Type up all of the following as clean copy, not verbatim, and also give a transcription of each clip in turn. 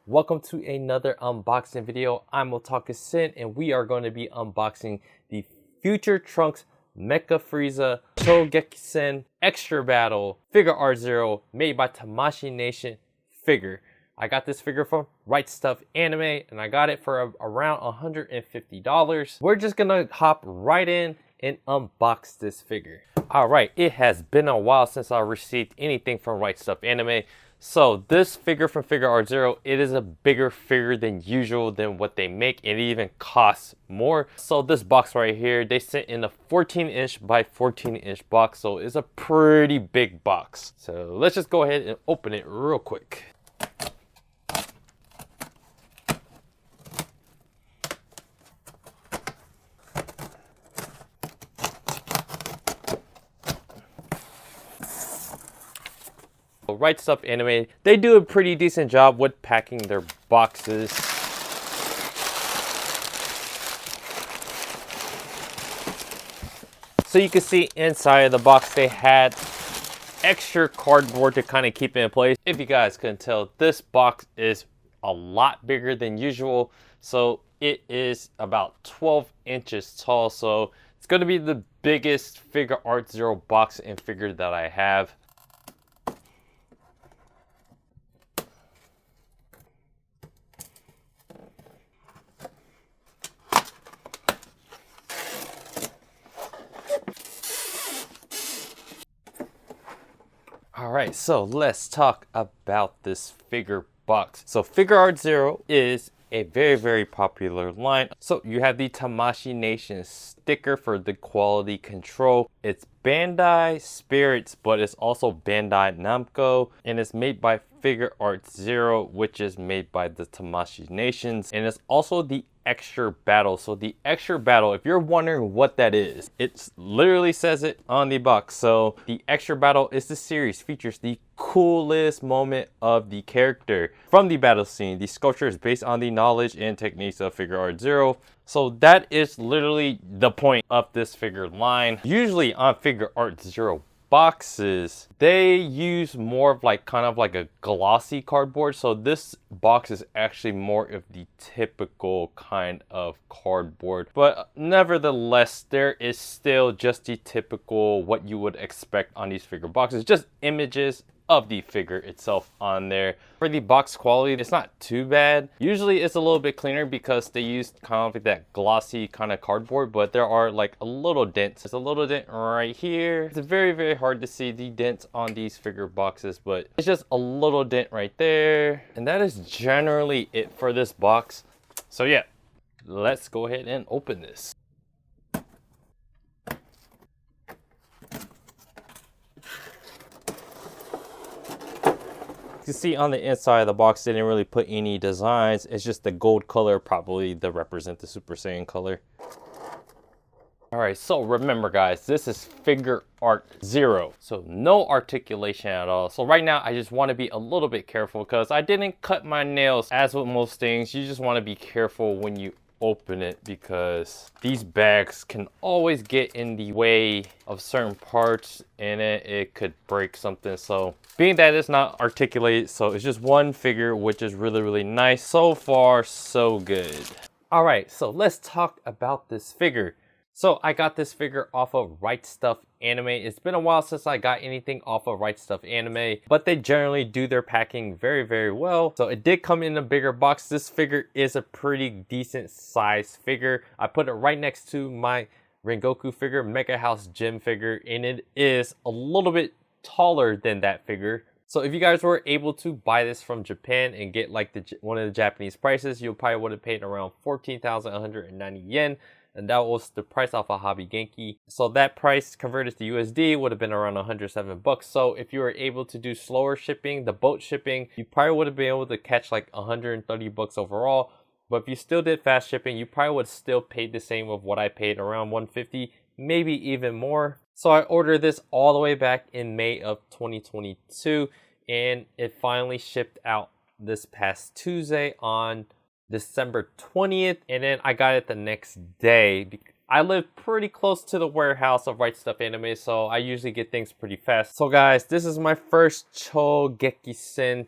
welcome to another unboxing video. I'm Otaku and we are going to be unboxing the Future Trunks Mecha Frieza Chou Gekisen Extra Battle Figuarts Zero made by Tamashii Nation figure. I got this figure from Right Stuff Anime and I got it for around $150. We're just gonna hop right in and unbox this figure. Alright, it has been a while since I received anything from Right Stuff Anime. So this figure from Figuarts Zero, it is a bigger figure than usual than what they make. It even costs more. So this box right here, they sent in a 14-inch by 14-inch box. So it's a pretty big box. So let's just go ahead and open it real quick. Right Stuff Anime, they do a pretty decent job with packing their boxes. So you can see inside of the box they had extra cardboard to kind of keep it in place. If you guys couldn't tell, this box is a lot bigger than usual. So it is about 12 inches tall. So it's going to be the biggest Figuarts Zero box and figure that I have. Alright, so let's talk about this figure box. So Figuarts Zero is a very popular line. So you have the Tamashii Nation sticker for the quality control. It's Bandai Spirits, but it's also Bandai Namco, and it's made by Figuarts Zero, which is made by the Tamashii Nations, and it's also the Extra Battle. So the Extra Battle, if you're wondering what that is, it literally says it on the box. So the Extra Battle is the series features the coolest moment of the character from the battle scene. The sculpture is based on the knowledge and techniques of Figuarts Zero. So that is literally the point of this figure line. Usually on Figuarts Zero boxes, they use more of kind of like a glossy cardboard. So this box is actually more of the typical kind of cardboard, but nevertheless there is still just the typical what you would expect on these figure boxes, just images of the figure itself on there. For the box quality, it's not too bad. Usually it's a little bit cleaner because they use kind of like that glossy kind of cardboard, but there are like a little dents. There's a little dent right here. It's very hard to see the dents on these figure boxes, but it's just a little dent right there. And that is generally it for this box. So yeah, let's go ahead and open this. You can see on the inside of the box, they didn't really put any designs. It's just the gold color, probably to represent the Super Saiyan color. Alright, so remember guys, this is Figuarts Zero. So no articulation at all. So right now, I just want to be a little bit careful because I didn't cut my nails. As with most things, you just want to be careful when you open it because these bags can always get in the way of certain parts in it. It could break something. So being that it's not articulated, so it's just one figure, which is really nice. So far, so good. All right, so let's talk about this figure. So I got this figure off of Right Stuff Anime. It's been a while since I got anything off of Right Stuff Anime, but they generally do their packing very well. So it did come in a bigger box. This figure is a pretty decent size figure. I put it right next to my Rengoku figure, Mecha House Gym figure, and it is a little bit taller than that figure. So if you guys were able to buy this from Japan and get like one of the Japanese prices, you probably would have paid around 14,190 yen. And that was the price off of Hobby Genki. So that price converted to USD would have been around 107 bucks. So if you were able to do slower shipping, the boat shipping, you probably would have been able to catch like 130 bucks overall. But if you still did fast shipping, you probably would have still paid the same of what I paid, around 150, maybe even more. So I ordered this all the way back in May of 2022, and it finally shipped out this past Tuesday on December 20th, and then I got it the next day. I live pretty close to the warehouse of Right Stuff Anime, so I usually get things pretty fast. So guys, this is my first Chou Gekisen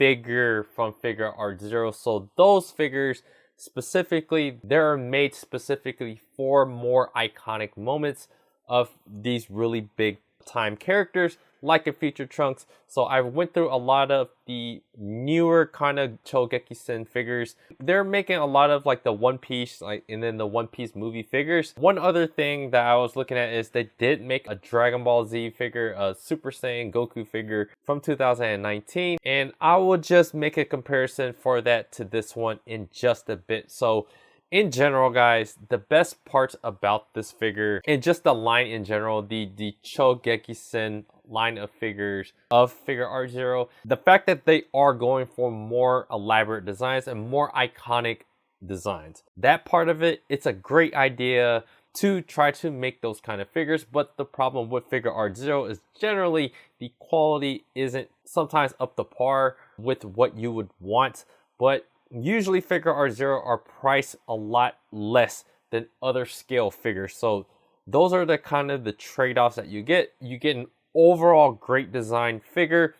figure from Figuarts Zero. So those figures specifically, they're made specifically for more iconic moments of these really big time characters like a Future Trunks. So I went through a lot of the newer kind of Chou Gekisen figures. They're making a lot of like the One Piece, and then the One Piece movie figures. One other thing that I was looking at is they did make a Dragon Ball Z figure, a Super Saiyan Goku figure from 2019, and I will just make a comparison for that to this one in just a bit. So in general, guys, the best parts about this figure and just the line in general, the Chou Gekisen line of figures of Figuarts Zero, the fact that they are going for more elaborate designs and more iconic designs. That part of it, it's a great idea to try to make those kind of figures, but the problem with Figuarts Zero is generally the quality isn't sometimes up to par with what you would want, but usually Figuarts Zero are priced a lot less than other scale figures. So those are the kind of the trade-offs that you get. You get an overall great design figure,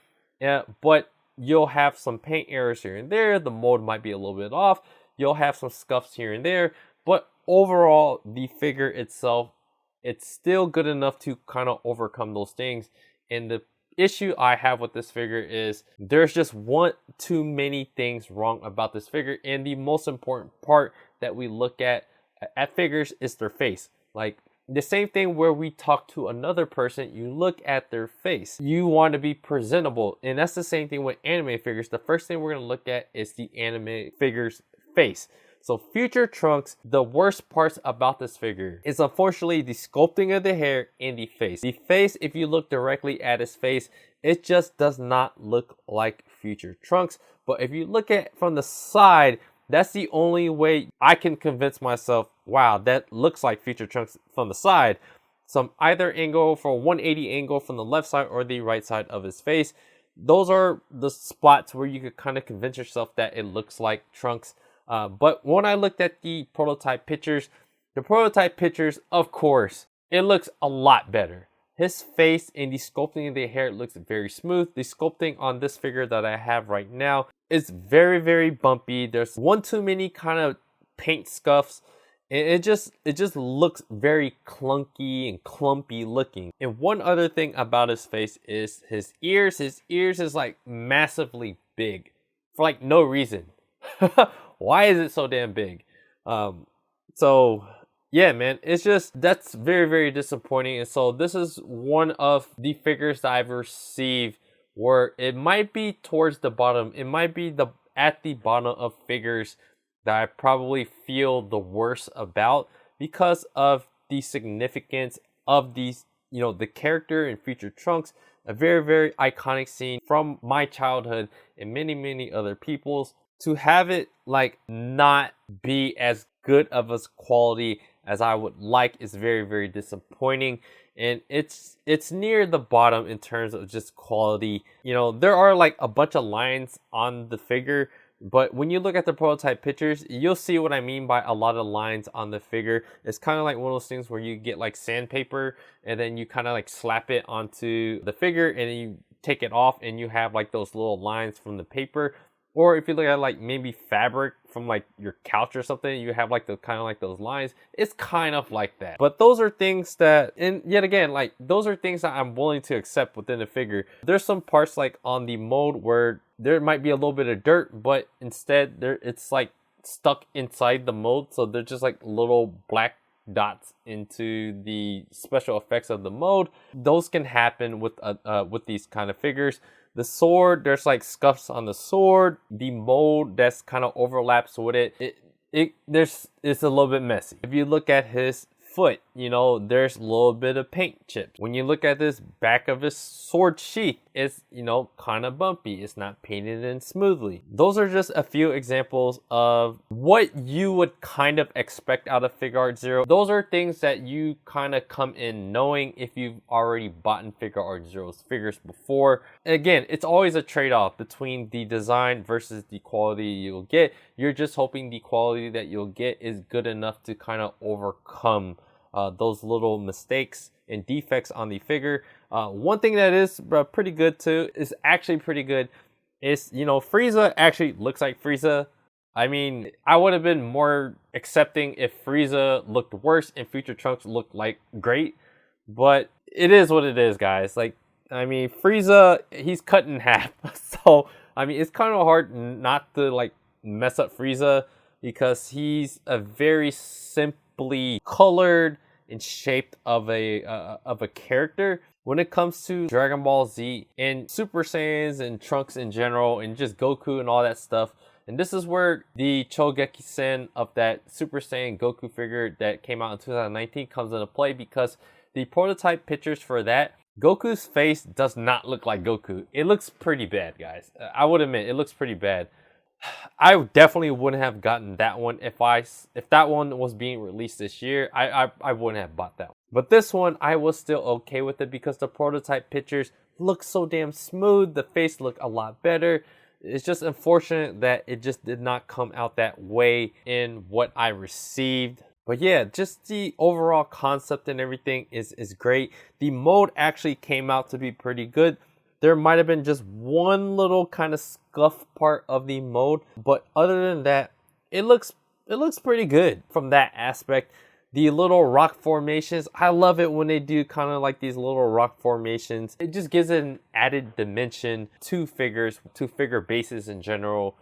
but you'll have some paint errors here and there. The mold might be a little bit off. You'll have some scuffs here and there, but overall the figure itself, it's still good enough to kind of overcome those things. And the issue I have with this figure is there's just one too many things wrong about this figure, and the most important part that we look at figures is their face. Like the same thing where we talk to another person, you look at their face, you want to be presentable, and that's the same thing with anime figures. The first thing we're going to look at is the anime figure's face. So Future Trunks, the worst parts about this figure is unfortunately the sculpting of the hair and the face. The face, if you look directly at his face, it just does not look like Future Trunks. But if you look at it from the side, that's the only way I can convince myself, wow, that looks like Future Trunks from the side. Some either angle for 180 angle from the left side or the right side of his face. Those are the spots where you could kind of convince yourself that it looks like Trunks. But when I looked at the prototype pictures, of course, it looks a lot better. His face and the sculpting of the hair looks very smooth. The sculpting on this figure that I have right now is very, very bumpy. There's one too many kind of paint scuffs. And it just looks very clunky and clumpy looking. And one other thing about his face is his ears. His ears is like massively big for like no reason. Why is it so damn big? So yeah, man, it's just, that's very, very disappointing. And so this is one of the figures that I've received where it might be towards the bottom. It might be at the bottom of figures that I probably feel the worst about because of the significance of these, the character in Future Trunks, a very, very iconic scene from my childhood and many, many other people's. To have it like not be as good of a quality as I would like is very, very disappointing. And it's near the bottom in terms of just quality. There are like a bunch of lines on the figure, but when you look at the prototype pictures, you'll see what I mean by a lot of lines on the figure. It's kind of like one of those things where you get like sandpaper and then you kind of like slap it onto the figure and then you take it off and you have like those little lines from the paper. Or if you look at like maybe fabric from like your couch or something, you have like the kind of like those lines. It's kind of like that. But those are things that, and yet again, like those are things that I'm willing to accept within the figure. There's some parts like on the mold where there might be a little bit of dirt, but instead it's like stuck inside the mold. So they're just like little black dots into the special effects of the mold. Those can happen with these kind of figures. The sword, there's like scuffs on the sword. The mold that's kind of overlaps with it. It's a little bit messy. If you look at his foot, there's a little bit of paint chips. When you look at this back of his sword sheath, it's, kind of bumpy. It's not painted in smoothly. Those are just a few examples of what you would kind of expect out of Figuarts Zero. Those are things that you kind of come in knowing if you've already bought in Figuarts Zero's figures before. Again, it's always a trade-off between the design versus the quality you'll get. You're just hoping the quality that you'll get is good enough to kind of overcome those little mistakes and defects on the figure. One thing that is pretty good too, is actually pretty good, It's, you know, Frieza actually looks like Frieza. I mean, I would have been more accepting if Frieza looked worse and Future Trunks looked like great. But it is what it is, guys. Like, I mean, Frieza, he's cut in half. So, I mean, it's kind of hard not to, like, mess up Frieza because he's a very simply colored and shaped of a character. When it comes to Dragon Ball Z and Super Saiyans and Trunks in general and just Goku and all that stuff, and this is where the Chou Gekisen of that Super Saiyan Goku figure that came out in 2019 comes into play, because the prototype pictures for that, Goku's face does not look like Goku. It looks pretty bad, guys. I would admit, it looks pretty bad. I definitely wouldn't have gotten that one if that one was being released this year. I wouldn't have bought that one. But this one, I was still okay with it because the prototype pictures look so damn smooth. The face looked a lot better. It's just unfortunate that it just did not come out that way in what I received. But yeah, just the overall concept and everything is great. The mode actually came out to be pretty good. There might have been just one little kind of scuff part of the mode, but other than that, it looks pretty good from that aspect. The little rock formations, I love it when they do kind of like these little rock formations. It just gives it an added dimension to figures, to figure bases in general.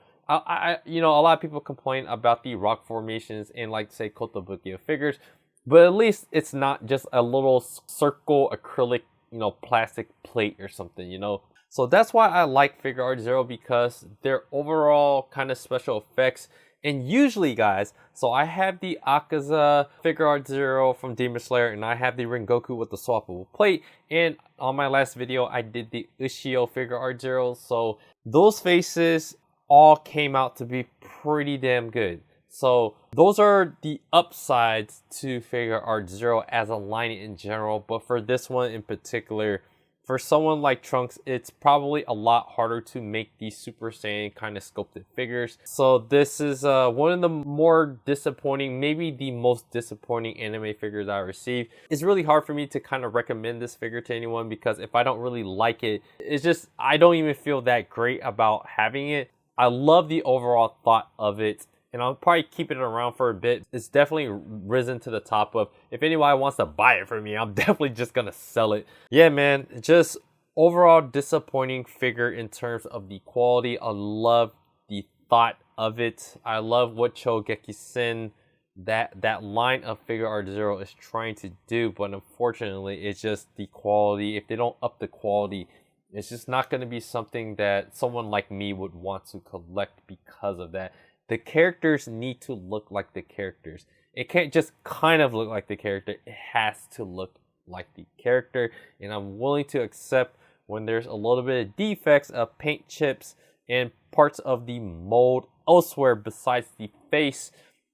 You know, a lot of people complain about the rock formations in, like, say, Kotobukiya figures, but at least it's not just a little circle acrylic, you know, plastic plate or something, you know. So that's why I like Figuarts Zero, because their overall kind of special effects. And usually, guys, so I have the Akaza Figuarts Zero from Demon Slayer, and I have the Rengoku with the swappable plate. And on my last video, I did the Ushio Figuarts Zero. So those faces all came out to be pretty damn good. So those are the upsides to Figuarts Zero as a line in general. But for this one in particular, for someone like Trunks, it's probably a lot harder to make these Super Saiyan kind of sculpted figures. So this is one of the more disappointing, maybe the most disappointing anime figures I received. It's really hard for me to kind of recommend this figure to anyone, because if I don't really like it, it's just, I don't even feel that great about having it. I love the overall thought of it, and I'll probably keep it around for a bit. It's definitely risen to the top of, if anyone wants to buy it from me, I'm definitely just gonna sell it. Yeah, man, just overall disappointing figure in terms of the quality. I love the thought of it. I love what Chou Gekisen, that line of Figuarts Zero is trying to do, but unfortunately, it's just the quality. If they don't up the quality, it's just not going to be something that someone like me would want to collect because of that. The characters need to look like the characters. It can't just kind of look like the character. It has to look like the character. And I'm willing to accept when there's a little bit of defects of paint chips and parts of the mold elsewhere besides the face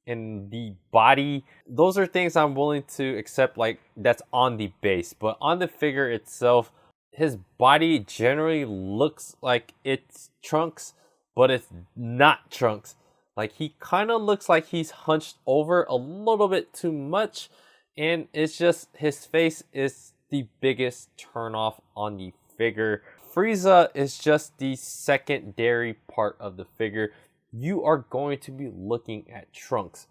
and the body. Those are things I'm willing to accept, like, that's on the base. But on the figure itself, his body generally looks like it's Trunks, but it's not Trunks. Like, he kind of looks like he's hunched over a little bit too much, and it's just, his face is the biggest turnoff on the figure. Frieza is just the secondary part of the figure. You are going to be looking at Trunks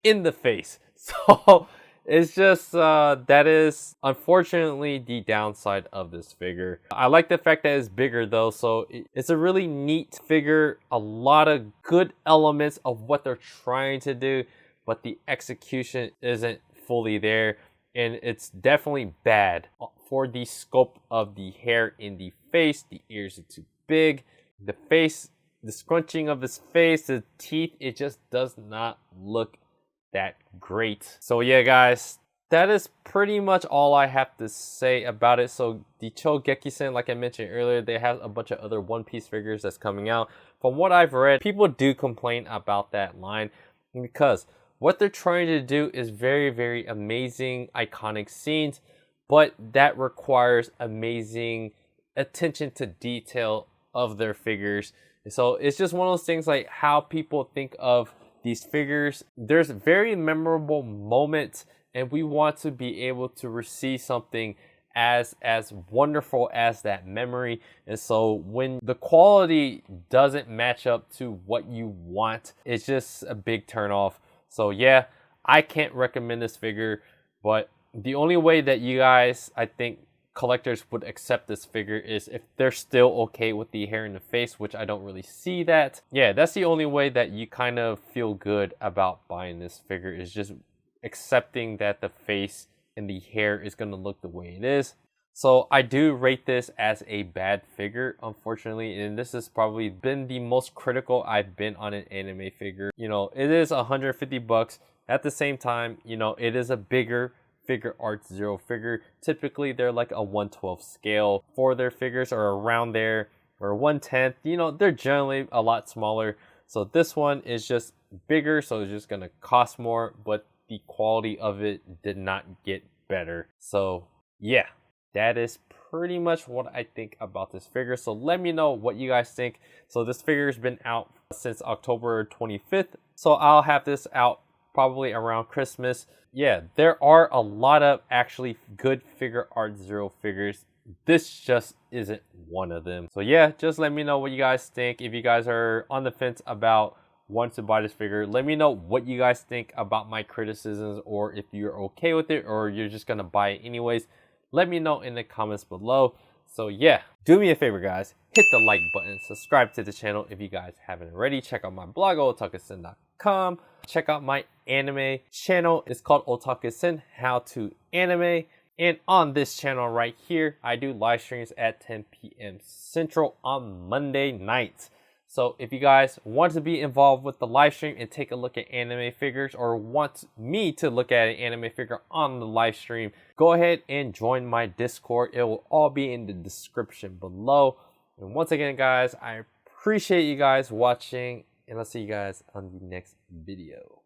in the face. So it's just, that is unfortunately the downside of this figure. I like the fact that it's bigger though, so it's a really neat figure. A lot of good elements of what they're trying to do, but the execution isn't fully there, and it's definitely bad. For the scope of the hair in the face, the ears are too big, the face, the scrunching of his face, the teeth, it just does not look that great. So yeah, guys, that is pretty much all I have to say about it. So the Chou Gekisen, like I mentioned earlier, they have a bunch of other One Piece figures that's coming out. From what I've read, people do complain about that line because what they're trying to do is very, very amazing, iconic scenes, but that requires amazing attention to detail of their figures. So it's just one of those things, like how people think of these figures. There's very memorable moments, and we want to be able to receive something as wonderful as that memory. And so when the quality doesn't match up to what you want, it's just a big turn off. So yeah, I can't recommend this figure, but the only way that you guys, I think, collectors would accept this figure is if they're still okay with the hair in the face, which I don't really see that. Yeah, that's the only way that you kind of feel good about buying this figure, is just accepting that the face and the hair is going to look the way it is. So I do rate this as a bad figure, unfortunately, and this has probably been the most critical I've been on an anime figure. You know, it is 150 bucks. At the same time, you know, it is a bigger Figuarts Zero figure. Typically they're like a 1/12 scale for their figures, or around there, or 1/10. You know, they're generally a lot smaller. So this one is just bigger, so it's just gonna cost more, but the quality of it did not get better. So yeah, that is pretty much what I think about this figure. So let me know what you guys think. So this figure has been out since October 25th. So I'll have this out probably around Christmas. Yeah, there are a lot of actually good Figuarts Zero figures. This just isn't one of them. So yeah, just let me know what you guys think. If you guys are on the fence about wanting to buy this figure, let me know what you guys think about my criticisms, or if you're okay with it, or you're just gonna buy it anyways. Let me know in the comments below. So yeah, do me a favor guys, hit the like button, subscribe to the channel if you guys haven't already. Check out my blog, otakusen.com. Check out my anime channel. It's called Otakusen How to Anime. And on this channel right here, I do live streams at 10 p.m. Central on Monday nights. So if you guys want to be involved with the live stream and take a look at anime figures, or want me to look at an anime figure on the live stream, go ahead and join my Discord. It will all be in the description below. And once again, guys, I appreciate you guys watching, and I'll see you guys on the next video.